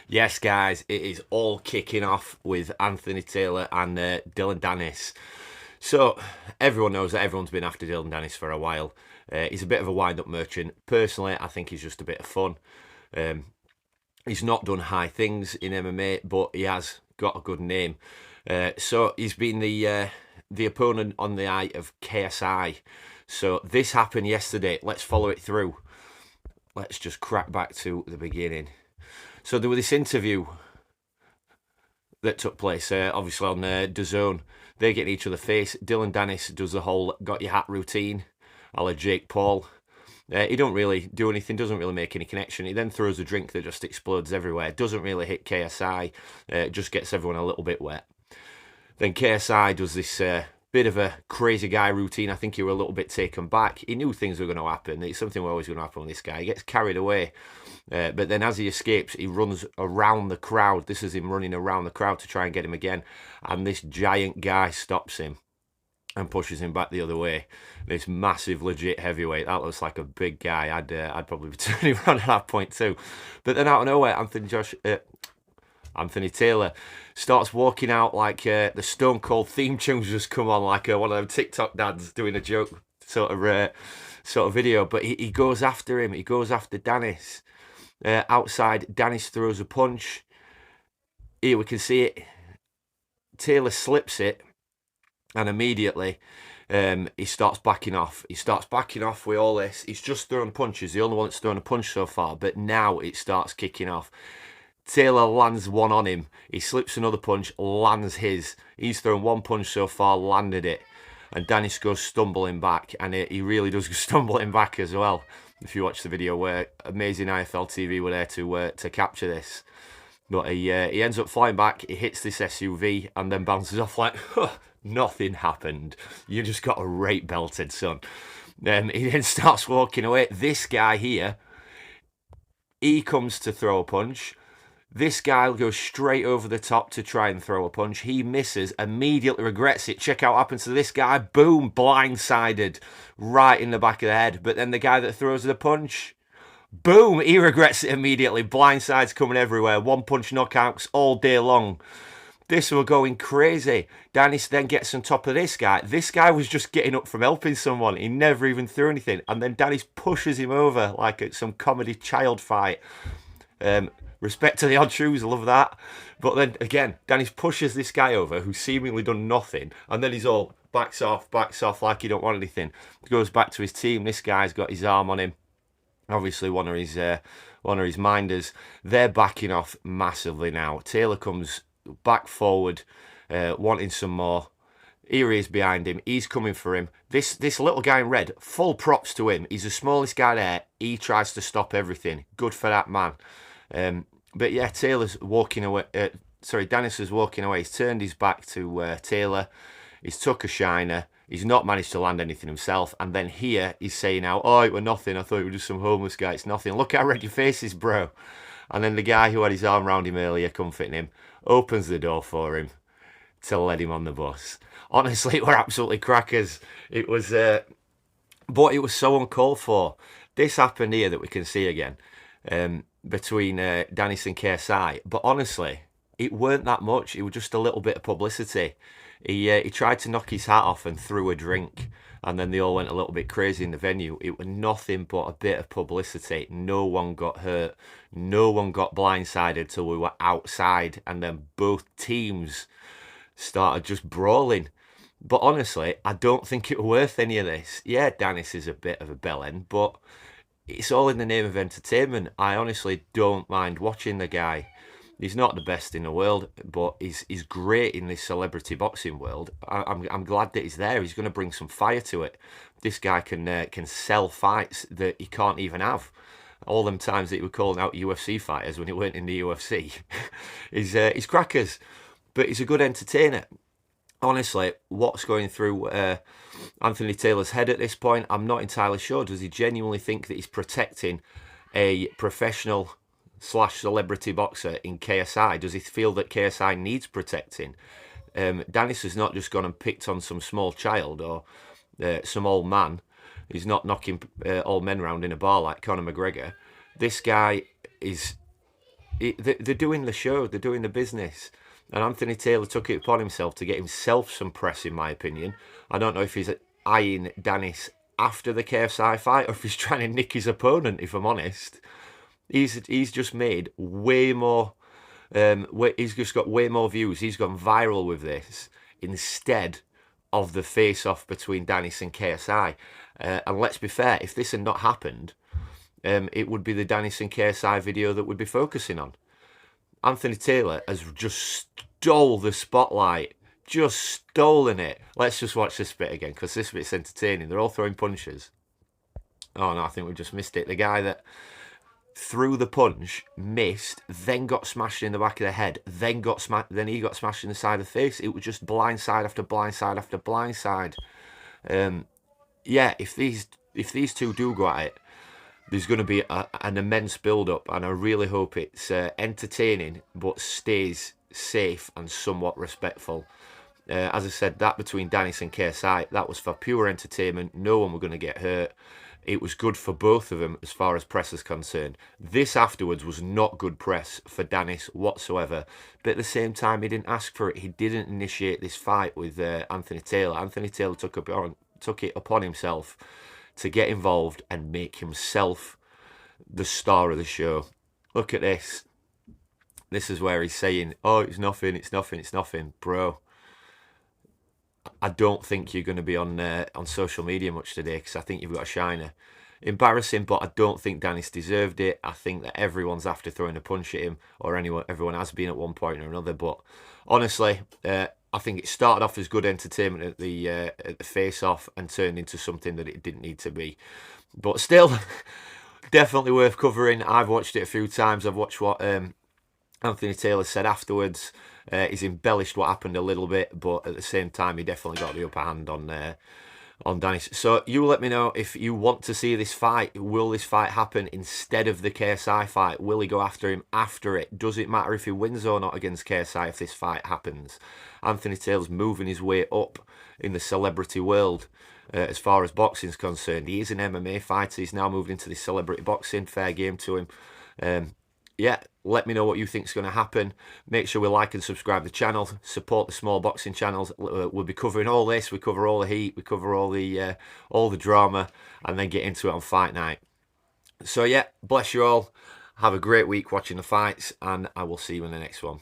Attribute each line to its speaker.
Speaker 1: Yes, guys, it is all kicking off with Anthony Taylor and Dillon Danis. So, everyone knows that everyone's been after Dillon Danis for a while. He's a bit of a wind-up merchant. Personally, I think he's just a bit of fun. Um, he's not done high things in MMA, but he has got a good name. So, he's been the opponent on the eye of KSI. So, this happened yesterday. Let's follow it through. Let's just crack back to the beginning. So there was this interview that took place, obviously on DAZN. They get in each other's face. Dillon Danis does the whole got your hat routine, a la Jake Paul. He don't really do anything, doesn't really make any connection. He then throws a drink that just explodes everywhere. Doesn't really hit KSI, just gets everyone a little bit wet. Then KSI does this bit of a crazy guy routine. I think he were a little bit taken back. He knew things were going to happen. It's something was always going to happen with this guy. He gets carried away. But then as he escapes, he runs around the crowd. This is him running around the crowd to try and get him again. And this giant guy stops him and pushes him back the other way. This massive, legit heavyweight. That looks like a big guy. I'd probably be turning around at that point too. But then out of nowhere, Anthony Taylor starts walking out like the Stone Cold theme tunes just come on, like one of them TikTok dads doing a joke sort of video. But he goes after him. He goes after Danis. Outside, Danis throws a punch. Here we can see it. Taylor slips it, and immediately he starts backing off. He starts backing off with all this. He's just thrown punches. The only one that's thrown a punch so far, but now it starts kicking off. Taylor lands one on him. He slips another punch, lands his. He's thrown one punch so far, landed it. And Danis goes stumbling back, and he really does go stumbling back as well. If you watch the video, where amazing IFL TV were there to capture this. But he ends up flying back, he hits this SUV, and then bounces off like, nothing happened. You just got a rape belted, son. He then starts walking away. This guy here, he comes to throw a punch. This guy goes straight over the top to try and throw a punch. He misses, immediately regrets it. Check out what happens to this guy. Boom, blindsided right in the back of the head. But then the guy that throws the punch, boom, he regrets it immediately. Blindsides coming everywhere. One punch knockouts all day long. This were going crazy. Danis then gets on top of this guy. This guy was just getting up from helping someone. He never even threw anything. And then Danis pushes him over like it's some comedy child fight. Respect to the odd shoes, I love that. But then again, Danis pushes this guy over who's seemingly done nothing, and then he's all backs off like he don't want anything. Goes back to his team. This guy's got his arm on him. Obviously, one of his minders. They're backing off massively now. Taylor comes back forward, wanting some more. Here he is behind him. He's coming for him. This little guy in red, full props to him. He's the smallest guy there. He tries to stop everything. Good for that man. But yeah, Taylor's walking away. Danis is walking away. He's turned his back to Taylor. He's took a shiner. He's not managed to land anything himself. And then here he's saying now, oh, it were nothing. I thought it was just some homeless guy. It's nothing. Look how red your face is, bro. And then the guy who had his arm around him earlier, comforting him, opens the door for him to let him on the bus. Honestly, it were absolutely crackers. It was, but it was so uncalled for. This happened here that we can see again. Between Danis and KSI, but honestly, it weren't that much. It was just a little bit of publicity. He tried to knock his hat off and threw a drink, and then they all went a little bit crazy in the venue. It was nothing but a bit of publicity. No one got hurt. No one got blindsided till we were outside, and then both teams started just brawling. But honestly, I don't think it was worth any of this. Yeah, Danis is a bit of a bellend, but it's all in the name of entertainment. I honestly don't mind watching the guy. He's not the best in the world, but he's great in this celebrity boxing world. I'm glad that he's there. He's going to bring some fire to it. This guy can sell fights that he can't even have. All them times that he was calling out UFC fighters when he weren't in the UFC. he's crackers, but he's a good entertainer. Honestly, what's going through Anthony Taylor's head at this point, I'm not entirely sure. Does he genuinely think that he's protecting a professional / celebrity boxer in KSI? Does he feel that KSI needs protecting? Danis has not just gone and picked on some small child or some old man. He's not knocking old men around in a bar like Conor McGregor. This guy is they're doing the show, they're doing the business. And Anthony Taylor took it upon himself to get himself some press, in my opinion. I don't know if he's eyeing Danis after the KSI fight or if he's trying to nick his opponent, if I'm honest. He's just made way more. He's just got way more views. He's gone viral with this instead of the face-off between Danis and KSI. And let's be fair, if this had not happened, it would be the Danis and KSI video that we'd be focusing on. Anthony Taylor has just stole the spotlight. Just stolen it. Let's just watch this bit again, because this bit's entertaining. They're all throwing punches. Oh no, I think we've just missed it. The guy that threw the punch, missed, then got smashed in the back of the head, then he got smashed in the side of the face. It was just blindside after blindside after blindside. Yeah, if these two do go at it, there's going to be an immense build-up, and I really hope it's entertaining but stays safe and somewhat respectful. As I said, that between Danis and KSI, that was for pure entertainment. No one were going to get hurt. It was good for both of them as far as press is concerned. This afterwards was not good press for Danis whatsoever. But at the same time, he didn't ask for it. He didn't initiate this fight with Anthony Taylor. Anthony Taylor took it upon himself to get involved and make himself the star of the show. Look at this. This is where he's saying, oh, it's nothing, it's nothing, it's nothing. Bro, I don't think you're going to be on social media much today, because I think you've got a shiner. Embarrassing, but I don't think Danis deserved it. I think that everyone's after throwing a punch at him, or everyone has been at one point or another. But honestly, I think it started off as good entertainment at the face-off and turned into something that it didn't need to be. But still, definitely worth covering. I've watched it a few times. I've watched what Anthony Taylor said afterwards. He's embellished what happened a little bit, but at the same time, he definitely got the upper hand on Danis. So you let me know if you want to see this fight. Will this fight happen instead of the KSI fight? Will he go after him after it? Does it matter if he wins or not against KSI if this fight happens? Anthony Taylor's moving his way up in the celebrity world as far as boxing's concerned. He is an MMA fighter. He's now moved into this celebrity boxing. Fair game to him. Yeah, let me know what you think is going to happen. Make sure we like and subscribe to the channel. Support the small boxing channels. We'll be covering all this. We cover all the heat. We cover all the drama, and then get into it on fight night. So yeah, bless you all. Have a great week watching the fights, and I will see you in the next one.